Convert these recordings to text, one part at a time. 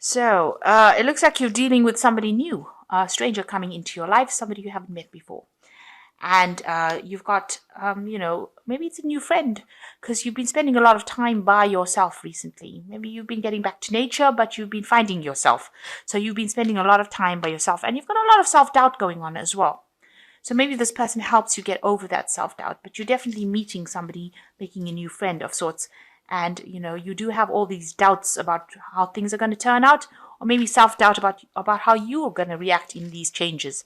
So it looks like you're dealing with somebody new, a stranger coming into your life, somebody you haven't met before. And you've got, maybe it's a new friend because you've been spending a lot of time by yourself recently. Maybe you've been getting back to nature, but you've been finding yourself. So you've been spending a lot of time by yourself, and you've got a lot of self doubt going on as well. So maybe this person helps you get over that self doubt, but you're definitely meeting somebody, making a new friend of sorts. And you do have all these doubts about how things are going to turn out, or maybe self doubt about how you are going to react in these changes.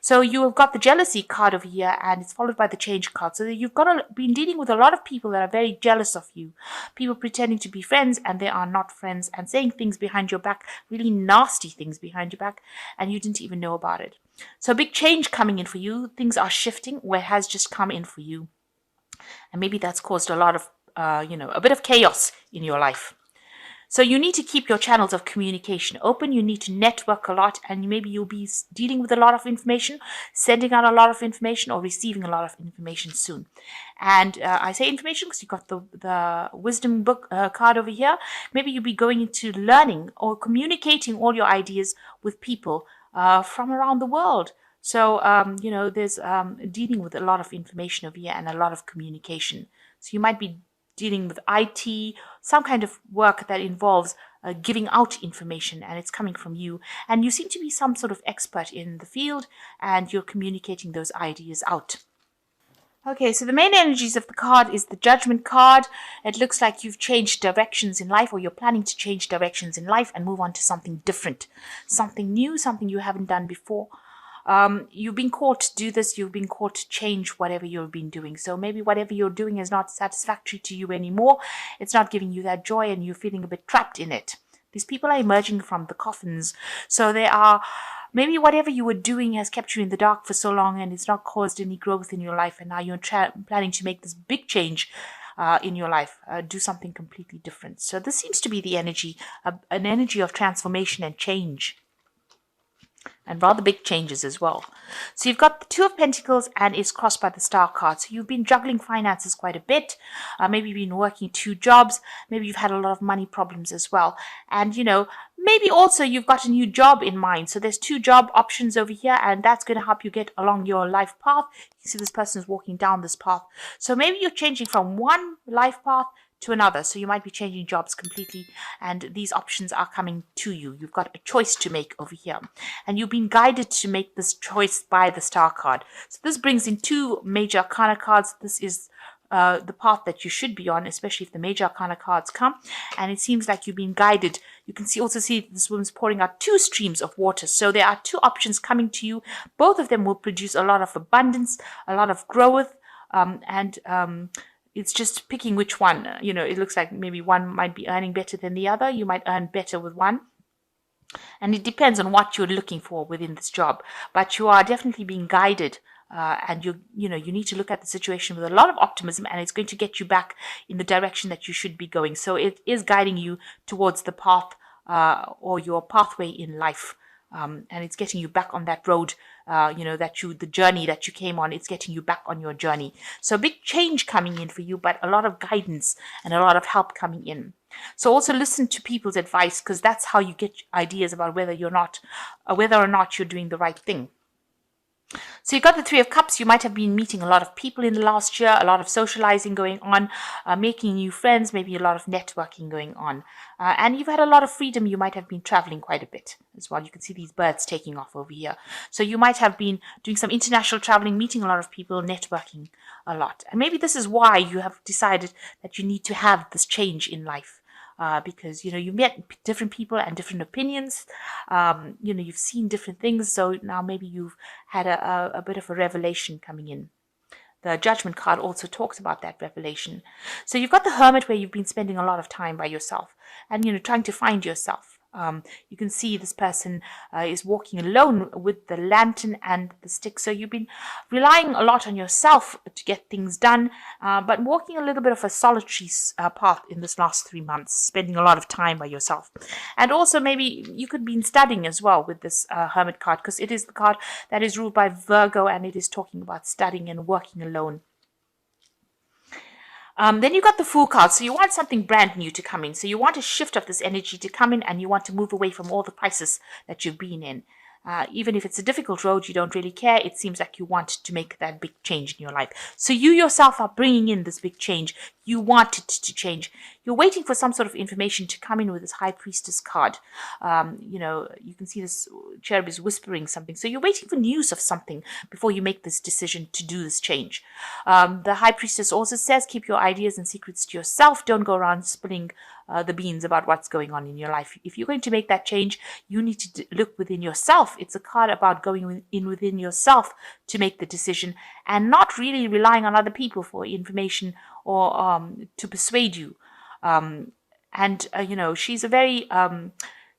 So you have got the jealousy card over here, and it's followed by the change card. So you've been dealing with a lot of people that are very jealous of you, people pretending to be friends and they are not friends, and saying things behind your back, really nasty things behind your back, and you didn't even know about it. So big change coming in for you. Things are shifting where it has just come in for you, and maybe that's caused a lot of a bit of chaos in your life. So you need to keep your channels of communication open. You need to network a lot, and maybe you'll be dealing with a lot of information, sending out a lot of information, or receiving a lot of information soon. And I say information because you've got the wisdom book card over here. Maybe you'll be going into learning or communicating all your ideas with people from around the world. So, there's dealing with a lot of information over here and a lot of communication. So you might be dealing with IT, some kind of work that involves giving out information, and it's coming from you. And you seem to be some sort of expert in the field, and you're communicating those ideas out. Okay, so the main energies of the card is the Judgment card. It looks like you've changed directions in life, or you're planning to change directions in life and move on to something different, something new, something you haven't done before. You've been called to do this, you've been called to change whatever you've been doing. So maybe whatever you're doing is not satisfactory to you anymore. It's not giving you that joy, and you're feeling a bit trapped in it. These people are emerging from the coffins. So they are, maybe whatever you were doing has kept you in the dark for so long, and it's not caused any growth in your life. And now you're planning to make this big change in your life, do something completely different. So this seems to be the energy, an energy of transformation and change, and rather big changes as well. So you've got the Two of Pentacles, and it's crossed by the Star card. So you've been juggling finances quite a bit. Maybe you've been working two jobs. Maybe you've had a lot of money problems as well. And, maybe also you've got a new job in mind. So there's two job options over here, and that's going to help you get along your life path. You see this person is walking down this path. So maybe you're changing from one life path to another. So you might be changing jobs completely, and these options are coming to you. You've got a choice to make over here, and you've been guided to make this choice by the Star card. So this brings in two major arcana cards. This is the path that you should be on, especially if the major arcana cards come, and it seems like you've been guided. You can also see this woman's pouring out two streams of water. So there are two options coming to you. Both of them will produce a lot of abundance, a lot of growth, and it's just picking which one. It looks like maybe one might be earning better than the other. You might earn better with one. And it depends on what you're looking for within this job. But you are definitely being guided. And you need to look at the situation with a lot of optimism, and it's going to get you back in the direction that you should be going. So it is guiding you towards the path or your pathway in life. And it's getting you back on that road, the journey that you came on. It's getting you back on your journey. So big change coming in for you, but a lot of guidance and a lot of help coming in. So also listen to people's advice, because that's how you get ideas about whether or not you're doing the right thing. So you've got the Three of Cups. You might have been meeting a lot of people in the last year, a lot of socializing going on, making new friends, maybe a lot of networking going on. And you've had a lot of freedom. You might have been traveling quite a bit as well. You can see these birds taking off over here. So you might have been doing some international traveling, meeting a lot of people, networking a lot. And maybe this is why you have decided that you need to have this change in life. Because you met different people and different opinions. You've seen different things, so now maybe you've had a bit of a revelation coming in. The Judgment card also talks about that revelation. So you've got the Hermit, where you've been spending a lot of time by yourself and trying to find yourself. You can see this person is walking alone with the lantern and the stick. So you've been relying a lot on yourself to get things done, but walking a little bit of a solitary path in this last 3 months, spending a lot of time by yourself. And also maybe you could be studying as well with this Hermit card, because it is the card that is ruled by Virgo, and it is talking about studying and working alone. Then you got the Fool card. So you want something brand new to come in. So you want a shift of this energy to come in, and you want to move away from all the crisis that you've been in. Even if it's a difficult road, you don't really care. It seems like you want to make that big change in your life. So you yourself are bringing in this big change. You want it to change. You're waiting for some sort of information to come in with this High Priestess card. You can see this cherub is whispering something. So you're waiting for news of something before you make this decision to do this change. The High Priestess also says, keep your ideas and secrets to yourself. Don't go around spilling the beans about what's going on in your life. If you're going to make that change, you need to look within yourself. It's a card about going in within yourself to make the decision and not really relying on other people for information or to persuade you. She's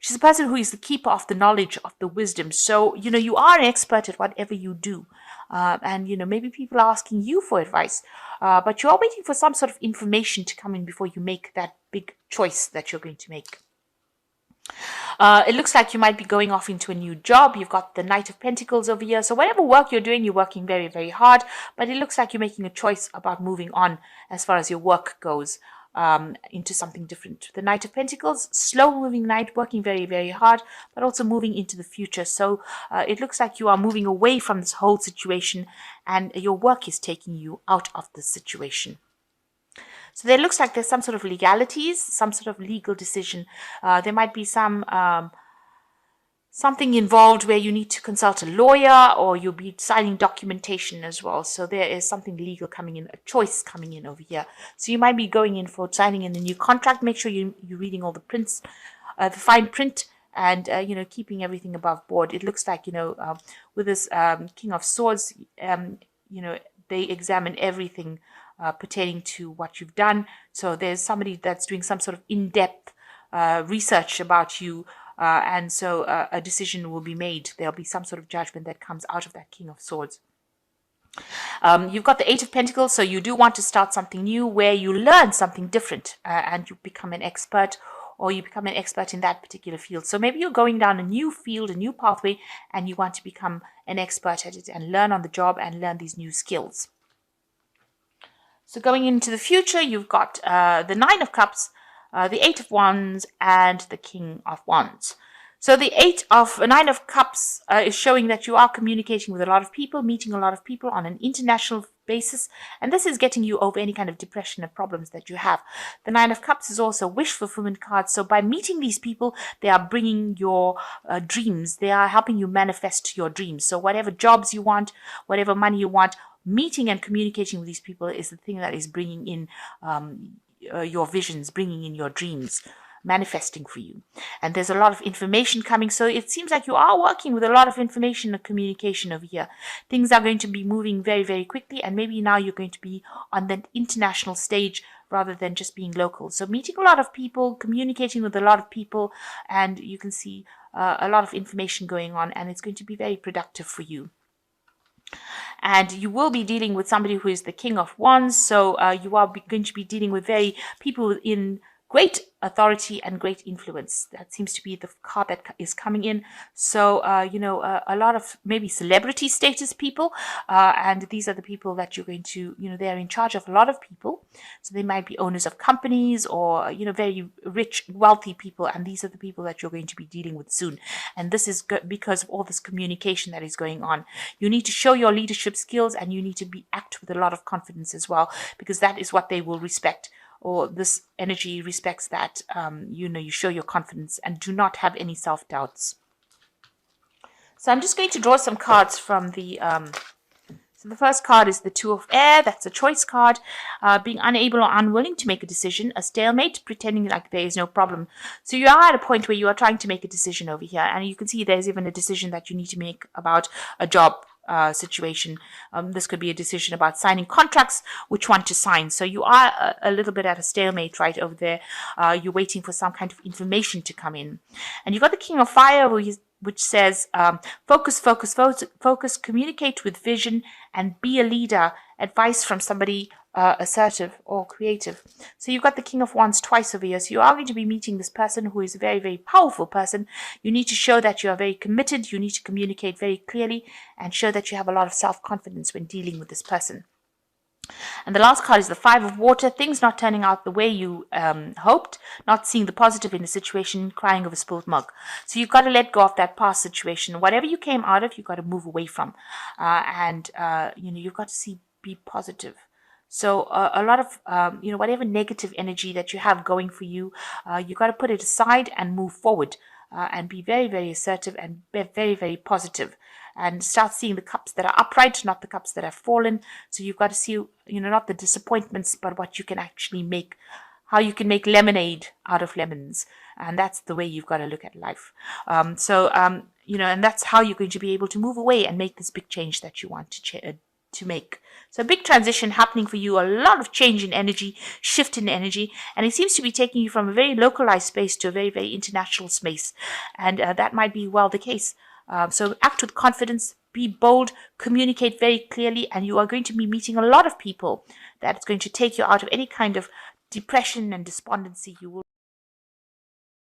she's a person who is the keeper of the knowledge, of the wisdom. So, you are an expert at whatever you do. Maybe people are asking you for advice, but you're waiting for some sort of information to come in before you make that big choice that you're going to make. It looks like you might be going off into a new job. You've got the Knight of Pentacles over here. So whatever work you're doing, you're working very, very hard. But it looks like you're making a choice about moving on as far as your work goes. Into something different. The Knight of Pentacles, slow moving knight, working very, very hard, but also moving into the future. So it looks like you are moving away from this whole situation and your work is taking you out of the situation. So there looks like there's some sort of legalities, some sort of legal decision. There might be something involved where you need to consult a lawyer or you'll be signing documentation as well. So there is something legal coming in, a choice coming in over here. So you might be going in for signing in the new contract. Make sure you're reading all the prints, the fine print, and, keeping everything above board. It looks like, with this King of Swords, they examine everything pertaining to what you've done. So there's somebody that's doing some sort of in-depth research about you. And so a decision will be made. There'll be some sort of judgment that comes out of that King of Swords. You've got the Eight of Pentacles, so you do want to start something new where you learn something different and you become an expert, or you become an expert in that particular field. So maybe you're going down a new field, a new pathway, and you want to become an expert at it and learn on the job and learn these new skills. So going into the future, you've got the Nine of Cups, the Eight of Wands, and the King of Wands. So the Nine of Cups is showing that you are communicating with a lot of people, meeting a lot of people on an international basis, and this is getting you over any kind of depression and problems that you have. The Nine of Cups is also a wish fulfillment card. So by meeting these people, they are bringing your dreams. They are helping you manifest your dreams. So whatever jobs you want, whatever money you want, meeting and communicating with these people is the thing that is bringing in your visions, bringing in your dreams, manifesting for you. And there's a lot of information coming. So it seems like you are working with a lot of information and communication over here. Things are going to be moving very, very quickly. And maybe now you're going to be on the international stage rather than just being local. So meeting a lot of people, communicating with a lot of people, and you can see a lot of information going on, and it's going to be very productive for you. And you will be dealing with somebody who is the King of Wands. So you are going to be dealing with people in great authority and great influence. That seems to be the card that is coming in. So, a lot of maybe celebrity status people. And these are the people that you're going to, they're in charge of a lot of people. So they might be owners of companies or, very rich, wealthy people. And these are the people that you're going to be dealing with soon. And this is because of all this communication that is going on. You need to show your leadership skills and you need to act with a lot of confidence as well, because that is what they will respect. Or this energy respects that, you show your confidence and do not have any self-doubts. So I'm just going to draw some cards from so the first card is the Two of Air. That's a choice card. Being unable or unwilling to make a decision. A stalemate, pretending like there is no problem. So you are at a point where you are trying to make a decision over here. And you can see there's even a decision that you need to make about a job situation. This could be a decision about signing contracts, which one to sign. So you are a little bit at a stalemate right over there. You're waiting for some kind of information to come in. And you've got the King of Fire, which says, focus, focus, focus, communicate with vision, and be a leader. Advice from somebody assertive or creative. So you've got the King of Wands twice over here. So you are going to be meeting this person who is a very, very powerful person. You need to show that you are very committed. You need to communicate very clearly and show that you have a lot of self-confidence when dealing with this person. And the last card is the Five of Water. Things not turning out the way you hoped, not seeing the positive in the situation, crying over spilled milk. So you've got to let go of that past situation. Whatever you came out of, you've got to move away from. You've got to be positive. So a lot of, whatever negative energy that you have going for you, you got to put it aside and move forward and be very, very assertive and be very, very positive and start seeing the cups that are upright, not the cups that have fallen. So you've got to see, not the disappointments, but what you can actually make, how you can make lemonade out of lemons. And that's the way you've got to look at life. And that's how you're going to be able to move away and make this big change that you want to make. So a big transition happening for you, a lot of change in energy, shift in energy, and it seems to be taking you from a very localized space to a very, very international space. And that might be well the case. So act with confidence, be bold, communicate very clearly, and you are going to be meeting a lot of people that's going to take you out of any kind of depression and despondency you will